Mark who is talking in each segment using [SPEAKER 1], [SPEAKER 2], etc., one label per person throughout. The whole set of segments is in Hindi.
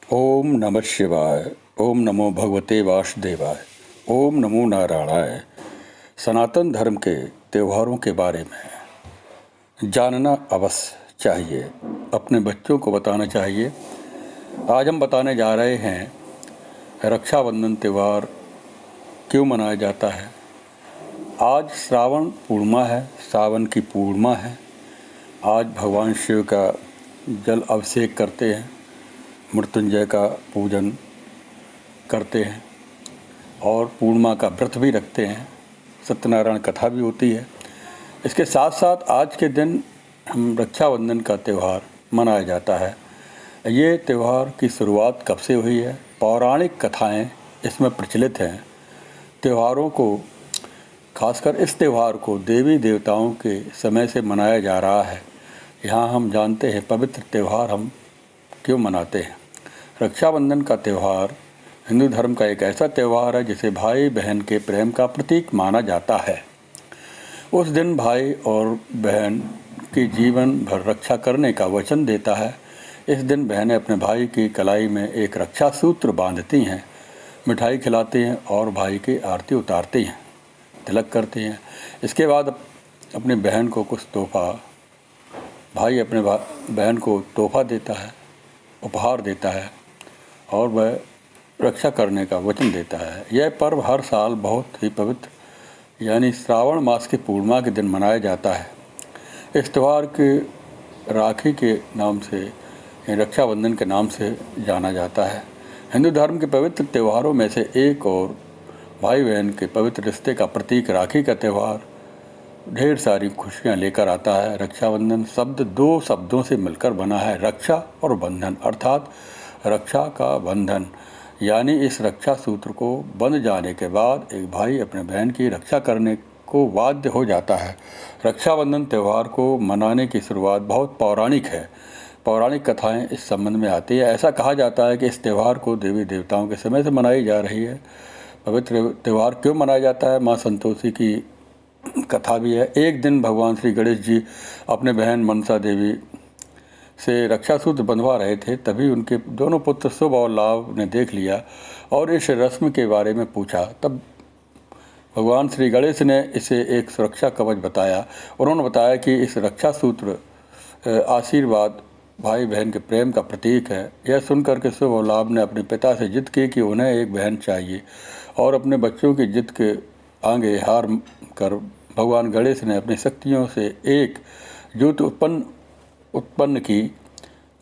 [SPEAKER 1] ओम नमः शिवाय। ओम नमो भगवते वासुदेवाय। ओम नमो नारायणाय। सनातन धर्म के त्योहारों के बारे में जानना अवश्य चाहिए, अपने बच्चों को बताना चाहिए। आज हम बताने जा रहे हैं रक्षाबंधन त्यौहार क्यों मनाया जाता है। आज श्रावण पूर्णिमा है, सावन की पूर्णिमा है। आज भगवान शिव का जल अभिषेक करते हैं, मृत्युंजय का पूजन करते हैं और पूर्णिमा का व्रत भी रखते हैं। सत्यनारायण कथा भी होती है। इसके साथ साथ आज के दिन हम रक्षाबंधन का त्यौहार मनाया जाता है। ये त्यौहार की शुरुआत कब से हुई है? पौराणिक कथाएं इसमें प्रचलित हैं। त्योहारों को, खासकर इस त्यौहार को देवी देवताओं के समय से मनाया जा रहा है। यहाँ हम जानते हैं पवित्र त्यौहार हम क्यों मनाते हैं। रक्षाबंधन का त्यौहार हिंदू धर्म का एक ऐसा त्यौहार है जिसे भाई बहन के प्रेम का प्रतीक माना जाता है। उस दिन भाई और बहन की जीवन भर रक्षा करने का वचन देता है। इस दिन बहनें अपने भाई की कलाई में एक रक्षा सूत्र बांधती हैं, मिठाई खिलाती हैं और भाई की आरती उतारती हैं, तिलक करती हैं। इसके बाद अपनी बहन को कुछ तोहफा, भाई अपने बहन को तोहफा देता है, उपहार देता है और वह रक्षा करने का वचन देता है। यह पर्व हर साल बहुत ही पवित्र यानी श्रावण मास की पूर्णिमा के दिन मनाया जाता है। इस त्यौहार के राखी के नाम से, रक्षाबंधन के नाम से जाना जाता है। हिंदू धर्म के पवित्र त्योहारों में से एक और भाई बहन के पवित्र रिश्ते का प्रतीक राखी का त्यौहार ढेर सारी खुशियाँ लेकर आता है। रक्षाबंधन शब्द दो शब्दों से मिलकर बना है, रक्षा और बंधन, अर्थात रक्षा का बंधन। यानी इस रक्षा सूत्र को बंध जाने के बाद एक भाई अपने बहन की रक्षा करने को बाध्य हो जाता है। रक्षाबंधन त्यौहार को मनाने की शुरुआत बहुत पौराणिक है। पौराणिक कथाएं इस संबंध में आती है। ऐसा कहा जाता है कि इस त्यौहार को देवी देवताओं के समय से मनाई जा रही है। पवित्र त्यौहार क्यों मनाया जाता है? माँ संतोषी की कथा भी है। एक दिन भगवान श्री गणेश जी अपने बहन मनसा देवी से रक्षा सूत्र बंधवा रहे थे। तभी उनके दोनों पुत्र शुभ और लाभ ने देख लिया और इस रस्म के बारे में पूछा। तब भगवान श्री गणेश ने इसे एक सुरक्षा कवच बताया। उन्होंने बताया कि इस रक्षा सूत्र आशीर्वाद भाई बहन के प्रेम का प्रतीक है। यह सुनकर के शुभ और लाभ ने अपने पिता से जिद की कि उन्हें एक बहन चाहिए और अपने बच्चों की जिद के आगे हार कर भगवान गणेश ने अपनी शक्तियों से एक ज्योति उत्पन्न की।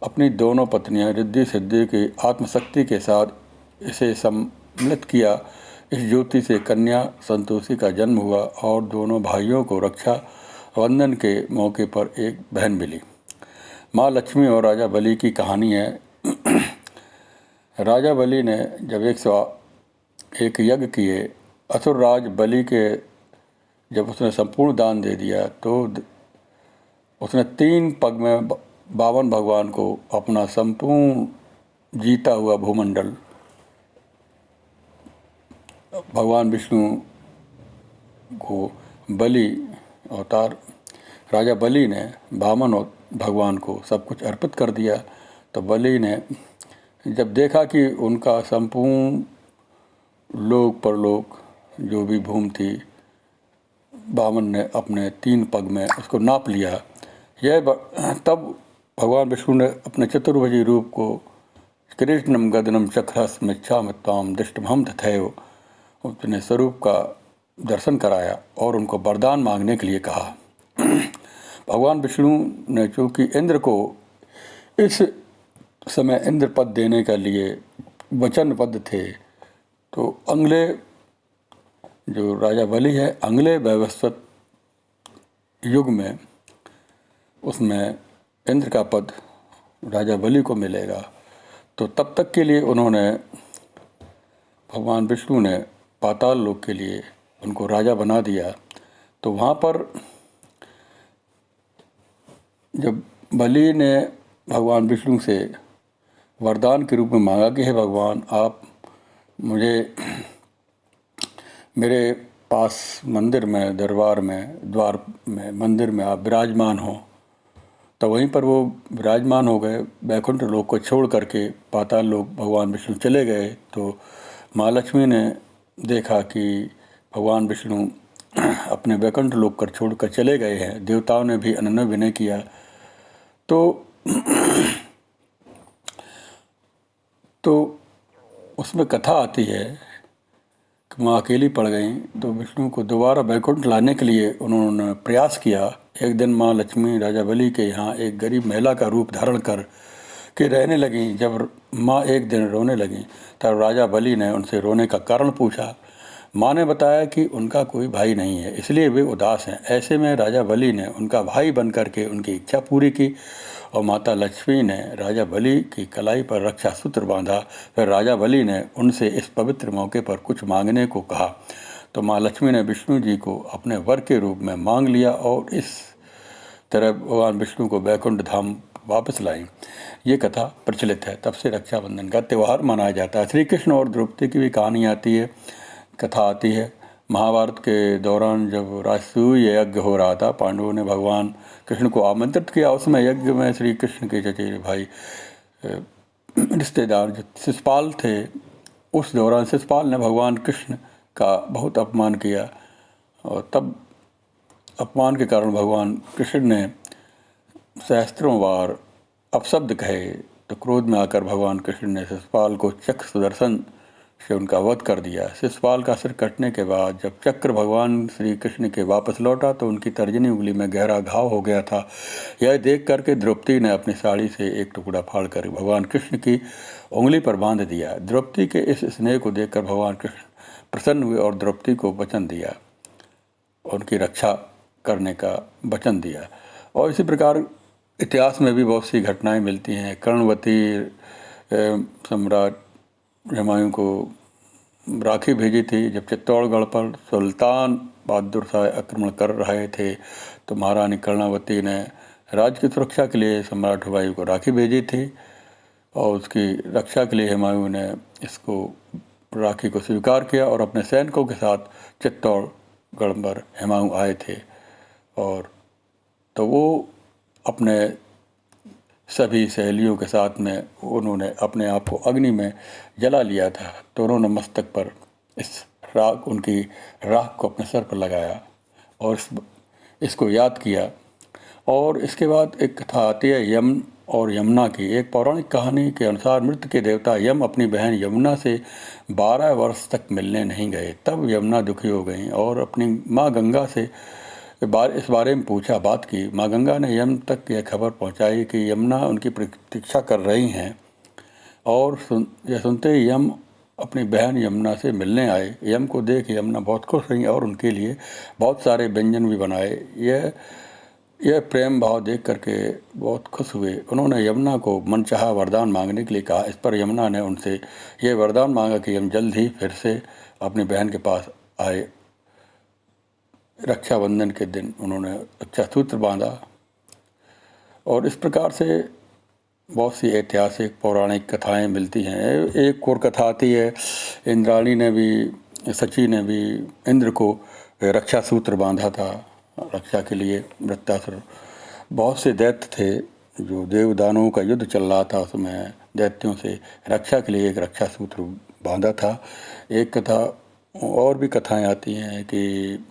[SPEAKER 1] अपनी दोनों पत्नियां रिद्धि सिद्धि की आत्मशक्ति के साथ इसे सम्मिलित किया। इस ज्योति से कन्या संतोषी का जन्म हुआ और दोनों भाइयों को रक्षा बंधन के मौके पर एक बहन मिली। माँ लक्ष्मी और राजा बलि की कहानी है। राजा बलि ने जब 101 यज्ञ किए, असुरराज बलि के जब उसने संपूर्ण दान दे दिया तो उसने 3 पग में 52 भगवान को अपना संपूर्ण जीता हुआ भूमंडल भगवान विष्णु को बलि अवतार राजा बलि ने 52 भगवान को सब कुछ अर्पित कर दिया। तो बलि ने जब देखा कि उनका संपूर्ण लोक परलोक जो भी भूमि थी, 52 ने अपने 3 पग में उसको नाप लिया। तब भगवान विष्णु ने अपने चतुर्भुजी रूप को कृष्णम गदनम चक्रस्मिच्छामि त्वाम दृष्टमहं तथैव अपने स्वरूप का दर्शन कराया और उनको वरदान मांगने के लिए कहा। भगवान विष्णु ने चूँकि इंद्र को इस समय इंद्र पद देने के लिए वचनबद्ध थे, तो अगले जो राजा बलि है, अगले वैवस्वत युग में उसमें इंद्र का पद राजा बलि को मिलेगा। तो तब तक के लिए उन्होंने, भगवान विष्णु ने पाताल लोक के लिए उनको राजा बना दिया। तो वहाँ पर जब बलि ने भगवान विष्णु से वरदान के रूप में मांगा कि हे भगवान, आप मुझे मेरे पास मंदिर में, दरबार में, द्वार में, मंदिर में आप विराजमान हो, तो वहीं पर वो विराजमान हो गए। वैकुंठ लोक को छोड़ करके पाताल लोक भगवान विष्णु चले गए। तो माँ लक्ष्मी ने देखा कि भगवान विष्णु अपने वैकुंठ लोक कर छोड़ कर चले गए हैं। देवताओं ने भी अनन्य विनय किया। तो उसमें कथा आती है कि माँ अकेली पड़ गई, तो विष्णु को दोबारा वैकुंठ लाने के लिए उन्होंने प्रयास किया। एक दिन माँ लक्ष्मी राजा बलि के यहाँ एक गरीब महिला का रूप धारण कर के रहने लगी। जब माँ एक दिन रोने लगी तब राजा बलि ने उनसे रोने का कारण पूछा। माँ ने बताया कि उनका कोई भाई नहीं है, इसलिए वे उदास हैं। ऐसे में राजा बलि ने उनका भाई बन करके उनकी इच्छा पूरी की और माता लक्ष्मी ने राजा बलि की कलाई पर रक्षा सूत्र बांधा। फिर राजा बलि ने उनसे इस पवित्र मौके पर कुछ मांगने को कहा। तो माँ लक्ष्मी ने विष्णु जी को अपने वर के रूप में मांग लिया और इस तरह भगवान विष्णु को वैकुंठ धाम वापस लाई। ये कथा प्रचलित है। तब से रक्षाबंधन का त्यौहार मनाया जाता है। श्री कृष्ण और द्रौपदी की भी कहानी आती है, कथा आती है। महाभारत के दौरान जब राजसूय यज्ञ हो रहा था, पांडवों ने भगवान कृष्ण को आमंत्रित किया। उसमें यज्ञ में श्री कृष्ण के चचेरे भाई रिश्तेदार जो शिशुपाल थे, उस दौरान शिशुपाल ने भगवान कृष्ण का बहुत अपमान किया और तब अपमान के कारण भगवान कृष्ण ने सहस्त्रों बार अपशब्द कहे। तो क्रोध में आकर भगवान कृष्ण ने शिशुपाल को चक्र सुदर्शन से उनका वध कर दिया। शिशुपाल का सिर कटने के बाद जब चक्र भगवान श्री कृष्ण के वापस लौटा तो उनकी तर्जनी उंगली में गहरा घाव हो गया था। यह देख करके द्रौपदी ने अपनी साड़ी से एक टुकड़ा फाड़कर भगवान कृष्ण की उंगली पर बांध दिया। द्रौपदी के इस स्नेह को देखकर भगवान कृष्ण प्रसन्न हुए और द्रौपदी को वचन दिया, उनकी रक्षा करने का वचन दिया। और इसी प्रकार इतिहास में भी बहुत सी घटनाएं मिलती हैं। कर्णवती सम्राट हुमायूं को राखी भेजी थी। जब चित्तौड़गढ़ पर सुल्तान बहादुर शाह आक्रमण कर रहे थे तो महारानी कर्णावती ने राज्य की सुरक्षा के लिए सम्राट हुमायूं को राखी भेजी थी और उसकी रक्षा के लिए हुमायूं ने इसको राखी को स्वीकार किया और अपने सैनिकों के साथ चित्तौड़गढ़ पर हुमायूं आए थे। और तो वो अपने सभी सहेलियों के साथ में उन्होंने अपने आप को अग्नि में जला लिया था। तो उन्होंने मस्तक पर इस राख, उनकी राख को अपने सर पर लगाया और इसको याद किया। और इसके बाद एक कथा आती है यम और यमुना की। एक पौराणिक कहानी के अनुसार मृत्यु के देवता यम अपनी बहन यमुना से 12 वर्ष तक मिलने नहीं गए। तब यमुना दुखी हो गई और अपनी माँ गंगा से इस बारे में पूछा, बात की। माँ गंगा ने यम तक यह खबर पहुंचाई कि यमुना उनकी प्रतीक्षा कर रही हैं और यह सुनते ही यम अपनी बहन यमुना से मिलने आए। यम को देख यमुना बहुत खुश हुई और उनके लिए बहुत सारे व्यंजन भी बनाए। यह प्रेम भाव देख करके बहुत खुश हुए। उन्होंने यमुना को मनचाहा वरदान मांगने के लिए कहा। इस पर यमुना ने उनसे यह वरदान मांगा कि हम जल्द ही फिर से अपनी बहन के पास आए। रक्षाबंधन के दिन उन्होंने रक्षा सूत्र बांधा। और इस प्रकार से बहुत सी ऐतिहासिक पौराणिक कथाएं मिलती हैं। एक और कथा आती है, इंद्राणी ने भी, सची ने भी इंद्र को रक्षा सूत्र बांधा था रक्षा के लिए। वृत्तासुर, बहुत से दैत्य थे जो देवदानों का युद्ध चल रहा था, उसमें दैत्यों से रक्षा के लिए एक रक्षा सूत्र बांधा था। एक कथा और भी कथाएं आती हैं कि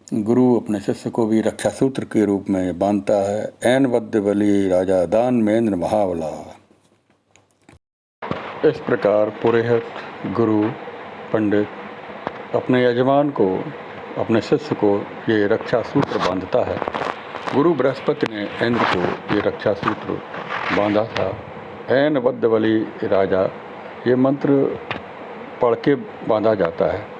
[SPEAKER 1] गुरु अपने शिष्य को भी रक्षा सूत्र के रूप में बांधता है। ऐन वद्य बलि राजा दान मेंद्र महाबला। इस प्रकार पुरोहित, गुरु, पंडित अपने यजमान को, अपने शिष्य को ये रक्षा सूत्र बांधता है। गुरु बृहस्पति ने इंद्र को ये रक्षा सूत्र बांधा था। ऐन वद्य बलि राजा, ये मंत्र पढ़ के बांधा जाता है।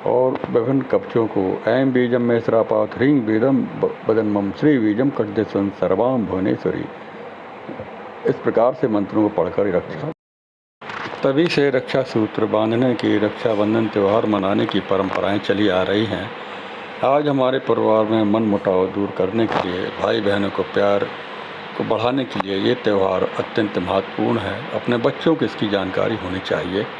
[SPEAKER 1] और विभिन्न कवचों को ऐं बीजम में श्रापात ह्रीं वेदम बदन्मम श्री बीजम कटदेशन सर्वाम भुवनेश्वरी, इस प्रकार से मंत्रों को पढ़कर रक्षा। तभी से रक्षा सूत्र बांधने की, रक्षाबंधन त्यौहार मनाने की परंपराएं चली आ रही हैं। आज हमारे परिवार में मन मुटाव दूर करने के लिए, भाई बहनों को प्यार को बढ़ाने के लिए ये त्यौहार अत्यंत महत्वपूर्ण है। अपने बच्चों को इसकी जानकारी होनी चाहिए।